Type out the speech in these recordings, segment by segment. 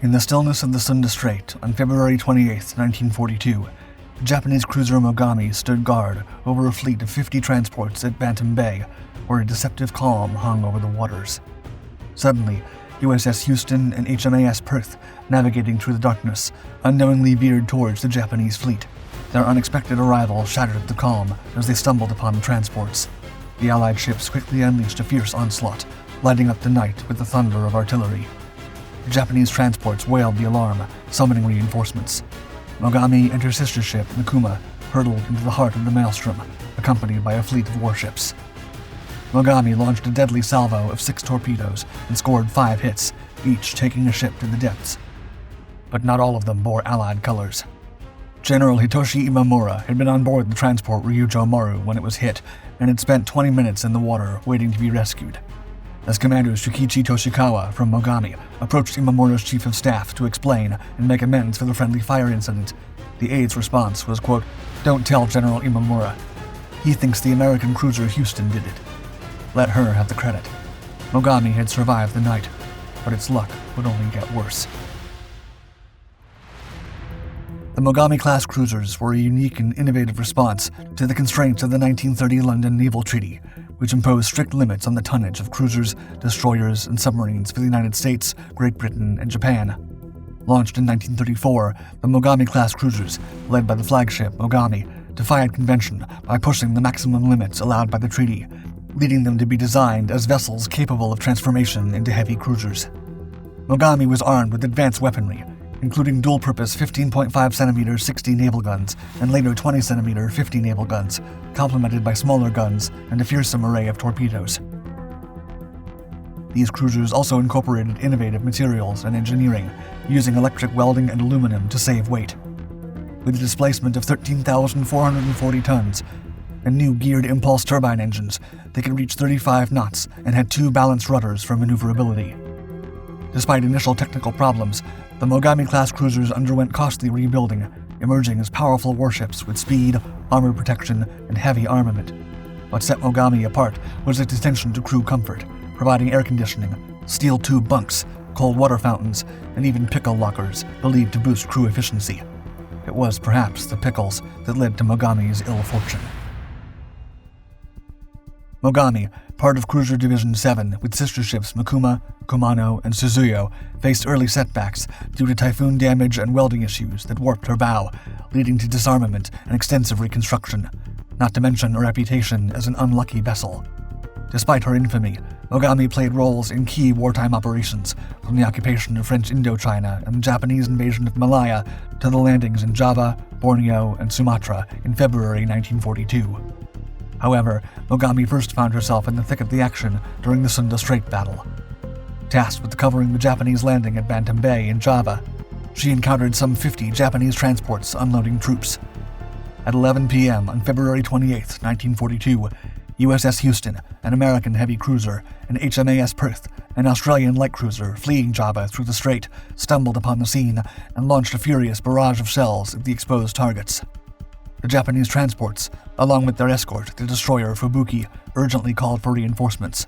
In the stillness of the Sunda Strait on February 28, 1942, the Japanese cruiser Mogami stood guard over a fleet of 50 transports at Bantam Bay, where a deceptive calm hung over the waters. Suddenly, USS Houston and HMAS Perth, navigating through the darkness, unknowingly veered towards the Japanese fleet. Their unexpected arrival shattered the calm as they stumbled upon the transports. The Allied ships quickly unleashed a fierce onslaught, lighting up the night with the thunder of artillery. The Japanese transports wailed the alarm, summoning reinforcements. Mogami and her sister ship, Mikuma, hurtled into the heart of the maelstrom, accompanied by a fleet of warships. Mogami launched a deadly salvo of 6 torpedoes and scored 5 hits, each taking a ship to the depths. But not all of them bore Allied colors. General Hitoshi Imamura had been on board the transport Ryujo Maru when it was hit, and had spent 20 minutes in the water waiting to be rescued. As Commander Shukichi Toshikawa from Mogami approached Imamura's chief of staff to explain and make amends for the friendly fire incident, the aide's response was, quote, "Don't tell General Imamura. He thinks the American cruiser Houston did it. Let her have the credit." Mogami had survived the night, but its luck would only get worse. The Mogami-class cruisers were a unique and innovative response to the constraints of the 1930 London Naval Treaty, which imposed strict limits on the tonnage of cruisers, destroyers, and submarines for the United States, Great Britain, and Japan. Launched in 1934, the Mogami-class cruisers, led by the flagship Mogami, defied convention by pushing the maximum limits allowed by the treaty, leading them to be designed as vessels capable of transformation into heavy cruisers. Mogami was armed with advanced weaponry, including dual-purpose 15.5cm 60 naval guns and later 20cm 50 naval guns, complemented by smaller guns and a fearsome array of torpedoes. These cruisers also incorporated innovative materials and engineering, using electric welding and aluminum to save weight. With a displacement of 13,440 tons and new geared impulse turbine engines, they could reach 35 knots and had 2 balanced rudders for maneuverability. Despite initial technical problems, the Mogami-class cruisers underwent costly rebuilding, emerging as powerful warships with speed, armor protection, and heavy armament. What set Mogami apart was its attention to crew comfort, providing air conditioning, steel tube bunks, cold water fountains, and even pickle lockers believed to boost crew efficiency. It was perhaps the pickles that led to Mogami's ill fortune. Mogami, part of Cruiser Division 7 with sister ships Mikuma, Kumano, and Suzuyo, faced early setbacks due to typhoon damage and welding issues that warped her bow, leading to disarmament and extensive reconstruction, not to mention a reputation as an unlucky vessel. Despite her infamy, Mogami played roles in key wartime operations, from the occupation of French Indochina and the Japanese invasion of Malaya to the landings in Java, Borneo, and Sumatra in February 1942. However, Mogami first found herself in the thick of the action during the Sunda Strait battle. Tasked with covering the Japanese landing at Bantam Bay in Java, she encountered some 50 Japanese transports unloading troops. At 11 p.m. on February 28, 1942, USS Houston, an American heavy cruiser, and HMAS Perth, an Australian light cruiser fleeing Java through the strait, stumbled upon the scene and launched a furious barrage of shells at the exposed targets. The Japanese transports, along with their escort, the destroyer Fubuki, urgently called for reinforcements.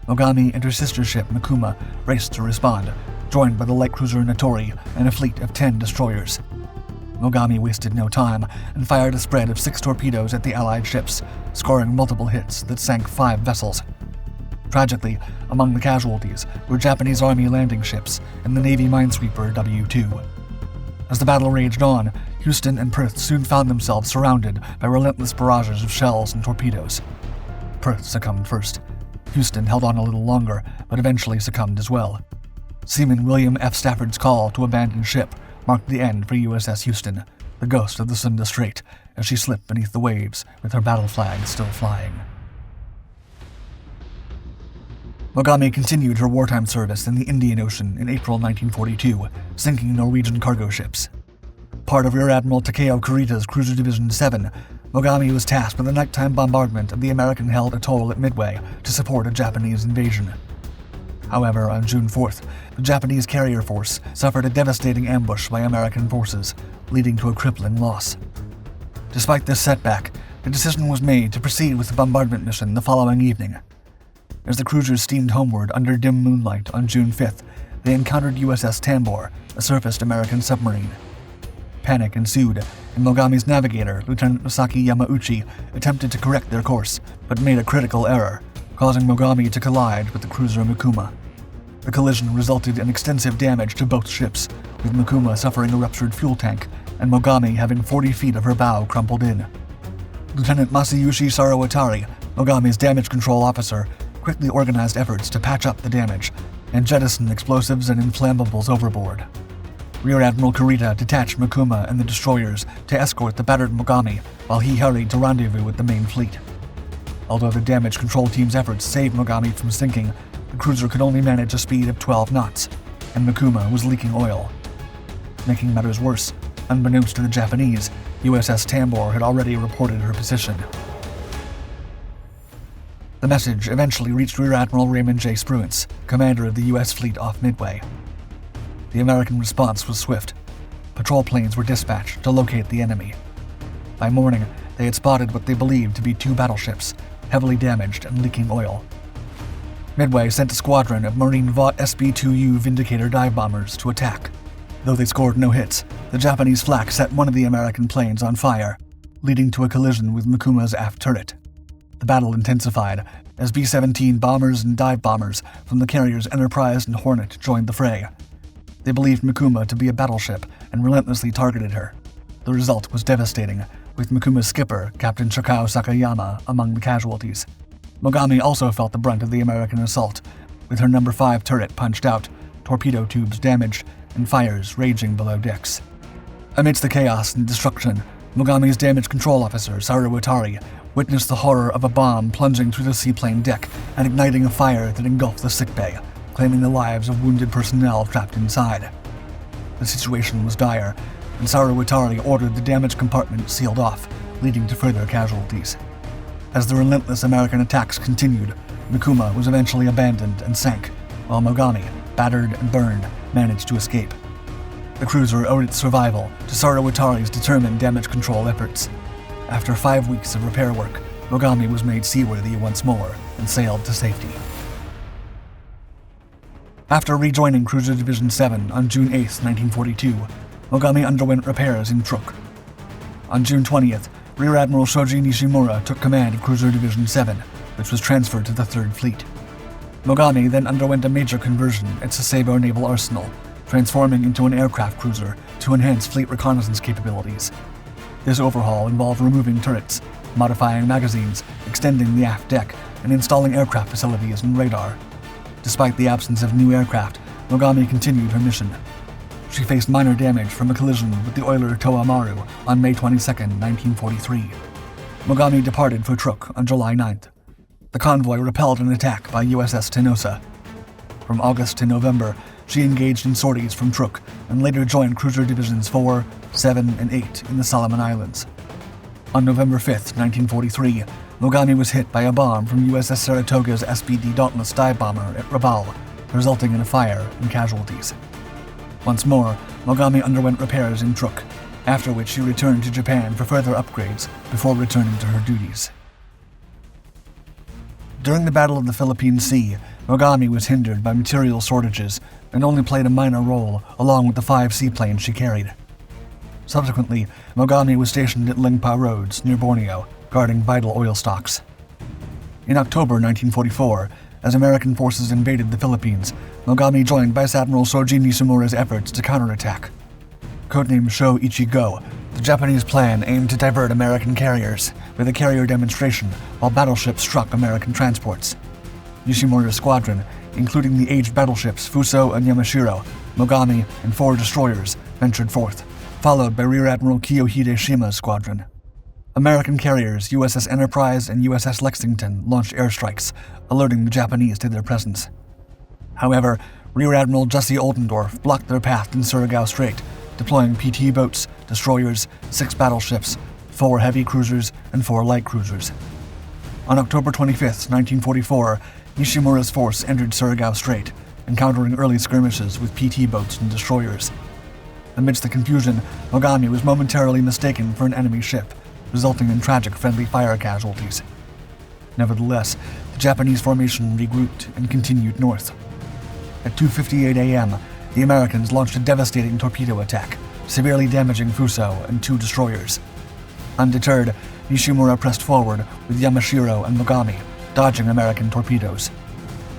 Mogami and her sister ship Mikuma raced to respond, joined by the light cruiser Natori and a fleet of 10 destroyers. Mogami wasted no time and fired a spread of 6 torpedoes at the Allied ships, scoring multiple hits that sank 5 vessels. Tragically, among the casualties were Japanese Army landing ships and the Navy minesweeper W-2. As the battle raged on, Houston and Perth soon found themselves surrounded by relentless barrages of shells and torpedoes. Perth succumbed first. Houston held on a little longer, but eventually succumbed as well. Seaman William F. Stafford's call to abandon ship marked the end for USS Houston, the ghost of the Sunda Strait, as she slipped beneath the waves with her battle flag still flying. Mogami continued her wartime service in the Indian Ocean in April 1942, sinking Norwegian cargo ships. Part of Rear Admiral Takeo Kurita's Cruiser Division 7, Mogami was tasked with a nighttime bombardment of the American-held atoll at Midway to support a Japanese invasion. However, on June 4th, the Japanese carrier force suffered a devastating ambush by American forces, leading to a crippling loss. Despite this setback, the decision was made to proceed with the bombardment mission the following evening. As the cruisers steamed homeward under dim moonlight on June 5th, they encountered USS Tambor, a surfaced American submarine. Panic ensued, and Mogami's navigator, Lieutenant Masaki Yamauchi, attempted to correct their course, but made a critical error, causing Mogami to collide with the cruiser Mikuma. The collision resulted in extensive damage to both ships, with Mikuma suffering a ruptured fuel tank and Mogami having 40 feet of her bow crumpled in. Lieutenant Masayushi Sarawatari, Mogami's damage control officer, quickly organized efforts to patch up the damage and jettison explosives and inflammables overboard. Rear Admiral Kurita detached Mikuma and the destroyers to escort the battered Mogami while he hurried to rendezvous with the main fleet. Although the damage control team's efforts saved Mogami from sinking, the cruiser could only manage a speed of 12 knots, and Mikuma was leaking oil. Making matters worse, unbeknownst to the Japanese, USS Tambor had already reported her position. The message eventually reached Rear Admiral Raymond J. Spruance, commander of the U.S. fleet off Midway. The American response was swift. Patrol planes were dispatched to locate the enemy. By morning, they had spotted what they believed to be 2 battleships, heavily damaged and leaking oil. Midway sent a squadron of Marine Vought SB-2U Vindicator dive bombers to attack. Though they scored no hits, the Japanese flak set one of the American planes on fire, leading to a collision with Mikuma's aft turret. The battle intensified as B-17 bombers and dive bombers from the carriers Enterprise and Hornet joined the fray. They believed Mikuma to be a battleship and relentlessly targeted her. The result was devastating, with Mikuma's skipper, Captain Shakao Sakayama, among the casualties. Mogami also felt the brunt of the American assault, with her No. 5 turret punched out, torpedo tubes damaged, and fires raging below decks. Amidst the chaos and destruction, Mogami's damage control officer, Sarawatari, witnessed the horror of a bomb plunging through the seaplane deck and igniting a fire that engulfed the sickbay, claiming the lives of wounded personnel trapped inside. The situation was dire, and Sarawatari ordered the damaged compartment sealed off, leading to further casualties. As the relentless American attacks continued, Mikuma was eventually abandoned and sank, while Mogami, battered and burned, managed to escape. The cruiser owed its survival to Sarawatari's determined damage control efforts. After 5 weeks of repair work, Mogami was made seaworthy once more and sailed to safety. After rejoining Cruiser Division 7 on June 8, 1942, Mogami underwent repairs in Truk. On June 20th, Rear Admiral Shoji Nishimura took command of Cruiser Division 7, which was transferred to the 3rd Fleet. Mogami then underwent a major conversion at Sasebo Naval Arsenal, transforming into an aircraft cruiser to enhance fleet reconnaissance capabilities. This overhaul involved removing turrets, modifying magazines, extending the aft deck, and installing aircraft facilities and radar. Despite the absence of new aircraft, Mogami continued her mission. She faced minor damage from a collision with the oiler Toa Maru on May 22, 1943. Mogami departed for Truk on July 9th. The convoy repelled an attack by USS Tenosa. From August to November, she engaged in sorties from Truk and later joined Cruiser Divisions 4, 7, and 8 in the Solomon Islands. On November 5, 1943, Mogami was hit by a bomb from USS Saratoga's SPD Dauntless dive bomber at Rabaul, resulting in a fire and casualties. Once more, Mogami underwent repairs in Truk, after which she returned to Japan for further upgrades before returning to her duties. During the Battle of the Philippine Sea, Mogami was hindered by material shortages and only played a minor role along with the 5 seaplanes she carried. Subsequently, Mogami was stationed at Lingpa Roads near Borneo, guarding vital oil stocks. In October 1944, as American forces invaded the Philippines, Mogami joined Vice Admiral Shoji Nishimura's efforts to counterattack. Codenamed Sho Ichigo, the Japanese plan aimed to divert American carriers with a carrier demonstration while battleships struck American transports. Nishimura's squadron, including the aged battleships Fuso and Yamashiro, Mogami, and 4 destroyers, ventured forth, followed by Rear Admiral Kiyohide Shima's squadron. American carriers USS Enterprise and USS Lexington launched airstrikes, alerting the Japanese to their presence. However, Rear Admiral Jesse Oldendorf blocked their path in Surigao Strait, deploying PT boats, destroyers, 6 battleships, 4 heavy cruisers, and 4 light cruisers. On October 25, 1944, Nishimura's force entered Surigao Strait, encountering early skirmishes with PT boats and destroyers. Amidst the confusion, Mogami was momentarily mistaken for an enemy ship, resulting in tragic friendly fire casualties. Nevertheless, the Japanese formation regrouped and continued north. At 2:58 a.m., the Americans launched a devastating torpedo attack, severely damaging Fuso and 2 destroyers. Undeterred, Nishimura pressed forward with Yamashiro and Mogami, dodging American torpedoes.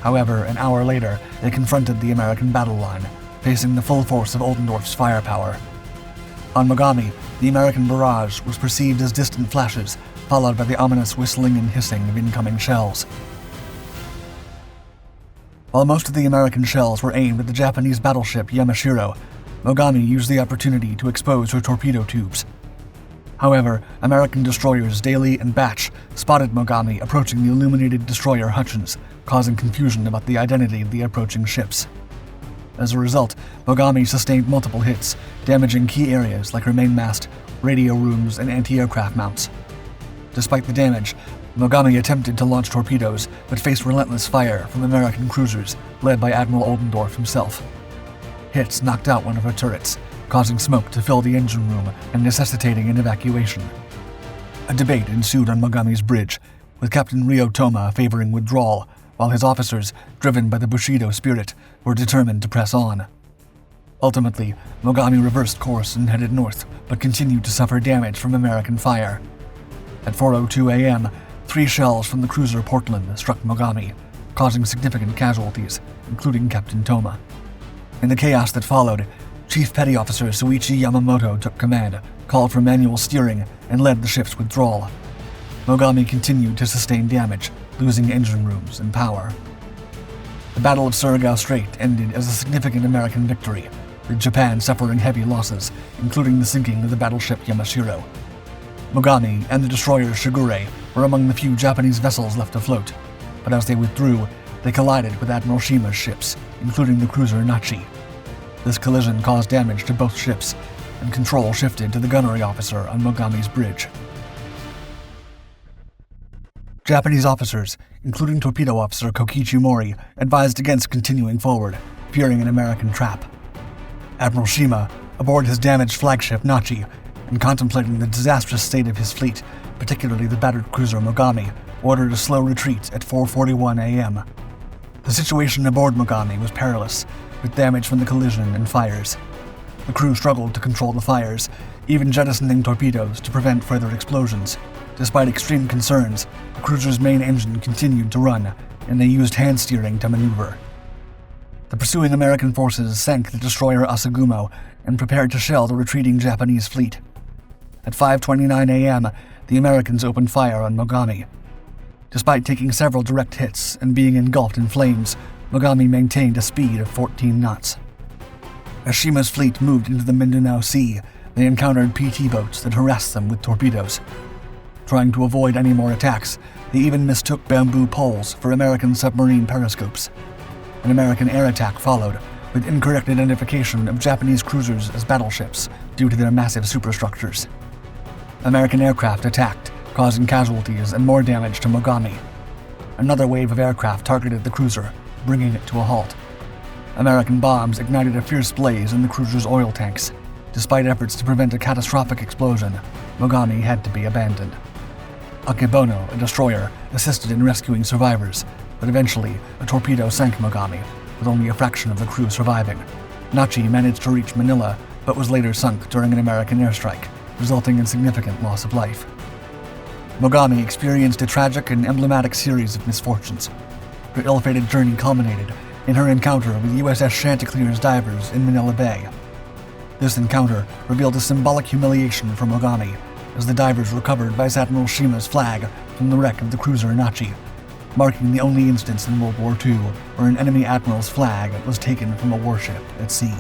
However, an hour later, they confronted the American battle line, facing the full force of Oldendorf's firepower. On Mogami, the American barrage was perceived as distant flashes, followed by the ominous whistling and hissing of incoming shells. While most of the American shells were aimed at the Japanese battleship Yamashiro, Mogami used the opportunity to expose her torpedo tubes. However, American destroyers Daly and Batch spotted Mogami approaching the illuminated destroyer Hutchins, causing confusion about the identity of the approaching ships. As a result, Mogami sustained multiple hits, damaging key areas like her mainmast, radio rooms, and anti-aircraft mounts. Despite the damage, Mogami attempted to launch torpedoes, but faced relentless fire from American cruisers, led by Admiral Oldendorf himself. Hits knocked out one of her turrets, causing smoke to fill the engine room and necessitating an evacuation. A debate ensued on Mogami's bridge, with Captain Ryo Toma favoring withdrawal, while his officers, driven by the Bushido spirit, were determined to press on. Ultimately, Mogami reversed course and headed north, but continued to suffer damage from American fire. At 4:02 a.m., 3 shells from the cruiser Portland struck Mogami, causing significant casualties, including Captain Toma. In the chaos that followed, Chief Petty Officer Suichi Yamamoto took command, called for manual steering, and led the ship's withdrawal. Mogami continued to sustain damage, losing engine rooms and power. The Battle of Sunda Strait ended as a significant American victory, with Japan suffering heavy losses, including the sinking of the battleship Yamashiro. Mogami and the destroyer Shigure were among the few Japanese vessels left afloat, but as they withdrew, they collided with Admiral Shima's ships, including the cruiser Nachi. This collision caused damage to both ships, and control shifted to the gunnery officer on Mogami's bridge. Japanese officers, including torpedo officer Kokichi Mori, advised against continuing forward, fearing an American trap. Admiral Shima, aboard his damaged flagship Nachi, and contemplating the disastrous state of his fleet, particularly the battered cruiser Mogami, ordered a slow retreat at 4:41 a.m. The situation aboard Mogami was perilous, with damage from the collision and fires. The crew struggled to control the fires, even jettisoning torpedoes to prevent further explosions. Despite extreme concerns, the cruiser's main engine continued to run, and they used hand steering to maneuver. The pursuing American forces sank the destroyer Asagumo and prepared to shell the retreating Japanese fleet. At 5:29 a.m., the Americans opened fire on Mogami. Despite taking several direct hits and being engulfed in flames, Mogami maintained a speed of 14 knots. As Shima's fleet moved into the Mindanao Sea, they encountered PT boats that harassed them with torpedoes. Trying to avoid any more attacks, they even mistook bamboo poles for American submarine periscopes. An American air attack followed, with incorrect identification of Japanese cruisers as battleships due to their massive superstructures. American aircraft attacked, causing casualties and more damage to Mogami. Another wave of aircraft targeted the cruiser, bringing it to a halt. American bombs ignited a fierce blaze in the cruiser's oil tanks. Despite efforts to prevent a catastrophic explosion, Mogami had to be abandoned. Akebono, a destroyer, assisted in rescuing survivors, but eventually a torpedo sank Mogami, with only a fraction of the crew surviving. Nachi managed to reach Manila, but was later sunk during an American airstrike, resulting in significant loss of life. Mogami experienced a tragic and emblematic series of misfortunes. Her ill-fated journey culminated in her encounter with USS Chanticleer's divers in Manila Bay. This encounter revealed a symbolic humiliation for Mogami, as the divers recovered Vice Admiral Shima's flag from the wreck of the cruiser Nachi, marking the only instance in World War II where an enemy admiral's flag was taken from a warship at sea.